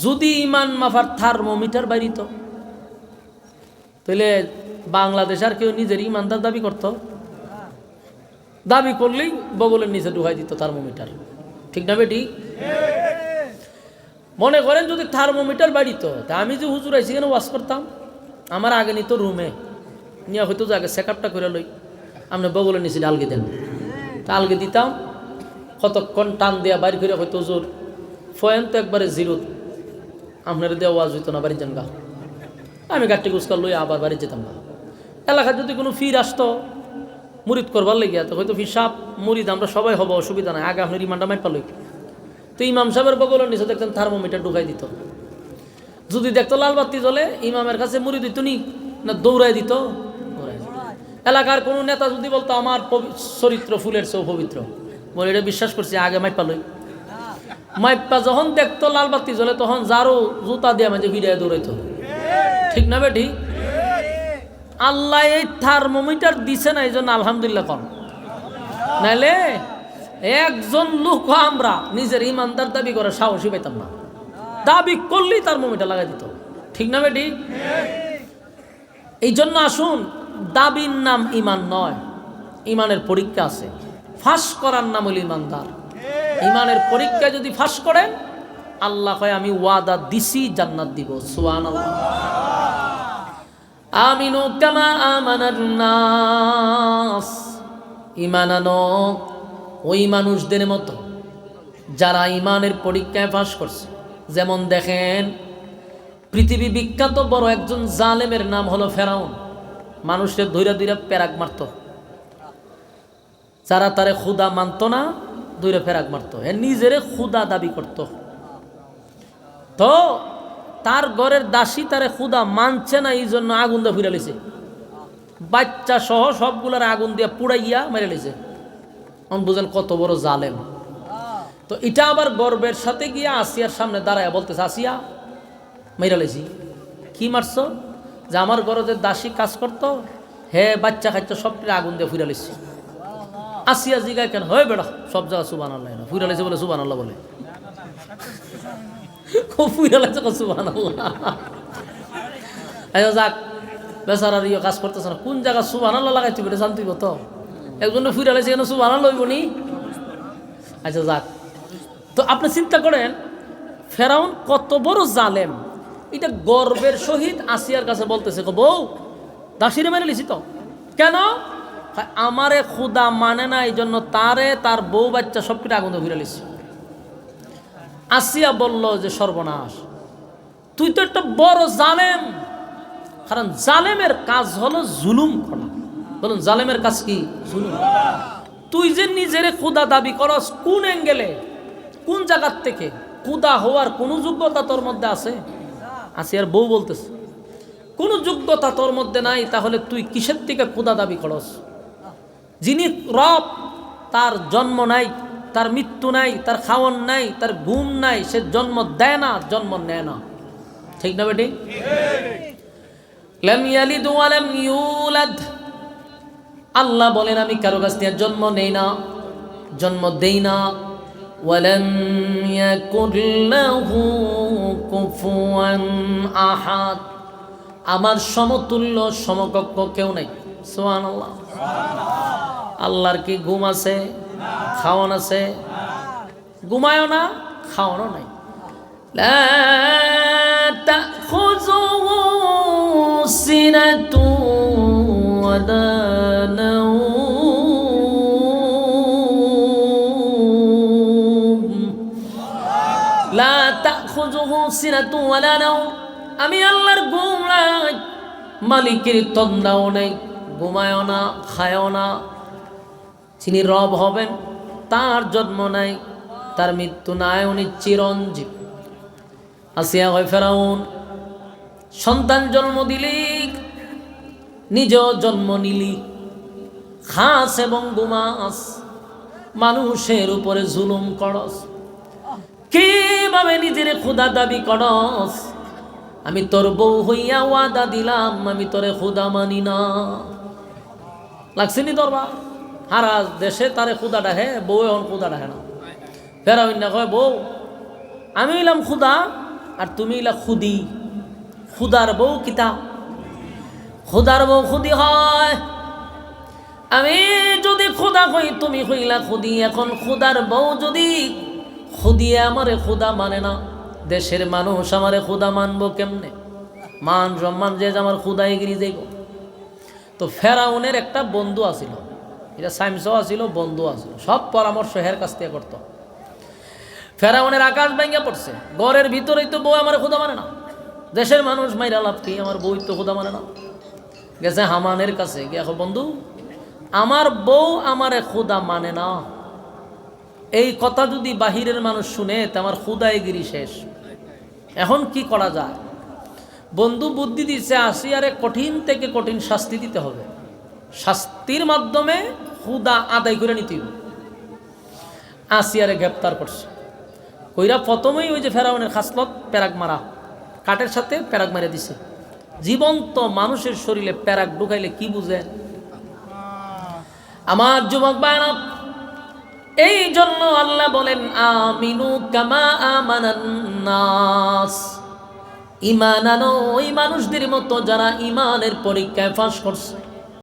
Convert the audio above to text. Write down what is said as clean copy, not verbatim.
যদি ইমান মাফার থার্মোমিটার বাড়িত তাহলে বাংলাদেশ আর কেউ নিজের ইমানদার দাবি করত? দাবি করলেই বগলের নিচে ঢুকাই দিত থার্মোমিটার। ঠিক না বেটি? মনে করেন যদি থার্মোমিটার বাড়িত, তা আমি যে হুজুর আইসি কেন ওয়াশ করতাম, আমার আগে নিত রুমে নিয়ে হয়তো যে আগে চেকআপটা করে লই, আপনি বগলের নিচে আলগে দেন, তা আলগে দিতাম, কতক্ষণ টান দেওয়া বাইর করে হয়তো হুজুর ফয়েন তো একবারে জিরো, আপনার দেওয়া ওয়াজ হইতো না, বাড়ি যান গা। আমি গাড়ি গুছকার লই আবার বাড়ি যেতাম না। এলাকায় যদি কোনো ফির আসতো মুরিদ করবার লেগে, তো হয়তো ফির সাপ মুরিদ আমরা সবাই হবো, অসুবিধা নাই, আগে আপনার ইমানটা মাইপা লই। তো ইমাম সাহেবের বগলের নিচে দেখতেন থার্মোমিটার ঢুকাই দিত। যদি দেখতো লাল বাতি জ্বলে, ইমামের কাছে মুরিদ হইতো নি না দৌড়াই দিত। এলাকার কোনো নেতা যদি বলতো আমার চরিত্র ফুলের চেয়েও পবিত্র, বলে এটা বিশ্বাস করছি, আগে মাইপা লই। মাইপা যখন দেখতো লাল বাতি জ্বলে, তখন যারও জুতা দিয়ে মাঝে ভিড়ায় দৌড়াইতো। ঠিক না বেটি? আল্লাহ এই থার্মোমিটার দিছে না, এই জন্য আলহামদুলিল্লাহ কম। নাইলে একজন লোক আমরা নিজের ইমানদার দাবি করে সাহসী পাইতাম না, দাবি করলেই থার্মোমিটার লাগাই দিত। ঠিক না বেটি? এই জন্য আসুন, দাবির নাম ইমান নয়, ইমানের পরীক্ষা আছে। ফাঁস করার নাম হল ইমানদার। ইমানের পরীক্ষা যদি ফাঁস করেন, আল্লাহ কয় আমি ওয়াদা দিছি জান্নাত দিব। সুবহানাল্লাহ। আমিনু কামা আমানান নাস, ঈমান আনো ওই মানুষদের মতো যারা ইমানের পরীক্ষায় পাস করছে। যেমন দেখেন, পৃথিবী বিখ্যাত বড় একজন জালেমের নাম হলো ফেরাউন। মানুষের ধৈরা ধৈরা প্যারাক মারত, যারা তারে খুদা মানত না ধৈরা প্যারাক মারত, এ নিজেরে খুদা দাবি করত। তো তার ঘরের দাসী তারে খুদা মানছে না, এই জন্য আগুন দিয়ে ফিরে লেছে, বাচ্চা সহ সবগুলার আগুন দিয়ে পুড়াইয়া মেরে লেছে। বুঝেন কত বড় জালেম। তো এটা আবার গর্বের সাথে গিয়া আসিয়ার সামনে দাঁড়ায় বলতেছে, আসিয়া মেরে লেছি। কি মারছ? যে আমার ঘরে যে দাসী কাজ করতো, হে বাচ্চা খাচ্ছা সবটি আগুন দিয়ে ফিরে লেছি। আসিয়া জিগায় কেন, হয় বেড়া সব জায়গা সুবহানাল্লাহ না, ফিরে লেছে বলে সুবহানাল্লাহ বলে, ফিরে লেছে সুবহানাল্লাহ। যাক, বেচারার ইয়ে কাজ করতেছে না, কোন জায়গা সুবহানাল্লাহ লাগাইতে পারে জানতেই তো, একজন ফিরে লেছে কেন সুবহানাল্লাহ হইব নি? আচ্ছা যাক। তো আপনি চিন্তা করেন ফেরাউন কত বড় জালেম, এটা গর্বের সহিত আসিয়ার কাছে বলতেছে, বউ দাসিরে মেরে লিছি তো কেন? আমারে খুদা মানে না, এই জন্য তারে তার বউ বাচ্চা সবকিছু আগুন ঘুরে লিছি। আসিয়া বলল যে সর্বনাশ, তুই তো একটা বড় জালেম। কারণ জালেমের কাজ হলো জুলুম করা। বলুন জালেমের কাজ কি? জুলুম। তুই যে নিজেরে খুদা দাবি করস, কোন অ্যাঙ্গেলে, কোন জায়গার থেকে? খুদা হওয়ার কোন যোগ্যতা তোর মধ্যে আছে? আসিয়ার বউ বলতেছে, কোন যোগ্যতা তোর মধ্যে নাই, তাহলে তুই কিসের থেকে খুদা দাবি করস? যিনি রব, তার জন্ম নাই, তার মৃত্যু নাই, তার খাওয়ান নাই, তার ঘুম নাই, সে জন্ম দেয় না, জন্ম নেয় না। ঠিক না বেটি? লাম ইয়ালিদ ওয়া লাম ইউলাদ। আল্লাহ বলেন আমি কারো কাছ থেকে জন্ম নেই না, জন্ম দেই না। ওয়ালাম ইয়াকুল লাহু কুফুয়ান আহাদ, আমার সমতুল্য সমকক্ষ কেউ নাই। সুবহানাল্লাহ। আল্লাহর কি ঘুম আছে? খাওয়ান আছে? ঘুমায়ও না, খাওয়ানো নাই। লা তাখুযুহু সিনাতু ওয়ালা নাওম, লা তাখুযুহু সিনাতু ওয়ালা নাওম। আমি আল্লাহর ঘুম নাই, মালিকের তন্দাও নেই, ঘুমায়ও না, খায়ও না। যিনি রব হবেন তার জন্ম নাই, তার মৃত্যু নাই, উনি চিরঞ্জীব। আসিয়া হয় ফেরাউন, সন্তান জন্ম দিলি, নিজেও জন্ম নিলি, খাস এবং ঘুমাস, মানুষের উপরে জুলুম করস, কিভাবে নিজের খুদা দাবি করস? আমি তোর বউ হইয়া ওয়াদা দিলাম, আমি তোরে খুদা মানি না। লাগছেনি দরবার? হারা দেশে তারে খুদা ডাহে, বউ এখন খুদা ডাহে না। ফেরাউন না কয়, বউ আমি হইলাম খুদা, আর তুমি ইলা খুদি। খুদার বউ কিতা? খুদার বউ খুদি হয়। আমি যদি খুদা হই, তুমি হইলা খুদি। এখন খুদার বউ যদি খুদিয়ে আমারে খুদা মানে না, দেশের মানুষ আমারে খুদা মানবো কেমনে? মান সম্মান যে আমার খুদাই গিরি যাইব। তো ফেরাউনের একটা বন্ধু আছিল, এটা সাইমসও আছিল, বন্ধু আছিল, সব পরামর্শ হের কাছ থেকে করতো। ফেরাউনের আকাশ ভেঙে পড়ছে, ঘরের ভিতরেই তো বউ আমার খুদা মানে না, দেশের মানুষ মাইরা লাভ কি, আমার বই তো খুদা মানে না। গেছে হামানের কাছে গিয়ে, বন্ধু আমার বউ আমারে খুদা মানে না, এই কথা যদি বাহিরের মানুষ শুনে তো আমার খুদাইগিরি শেষ, এখন কি করা যায়? বন্ধু বুদ্ধি দিচ্ছে, আসিয়ারে কঠিন থেকে কঠিন শাস্তি দিতে হবে, শাস্তির মাধ্যমে খুদা আদায় করে নিতে হবে। আসিয়ারে গ্রেপ্তার করছে, কইরা প্রথমেই ওই যে ফেরাউনের খাসলত প্যারাক মারা, কাঠের সাথে প্যারাক মারা দিছে। জীবন্ত মানুষের শরীরে প্যারাক ঢুকাইলে কি বুঝে আমার যুবক ভাইরা? এই জন্য আল্লাহ বলেন আমিনু কামা আমানান নাস, ঈমান আনো ওই মানুষদের মতো যারা ঈমানের পরীক্ষায় পাস করছে।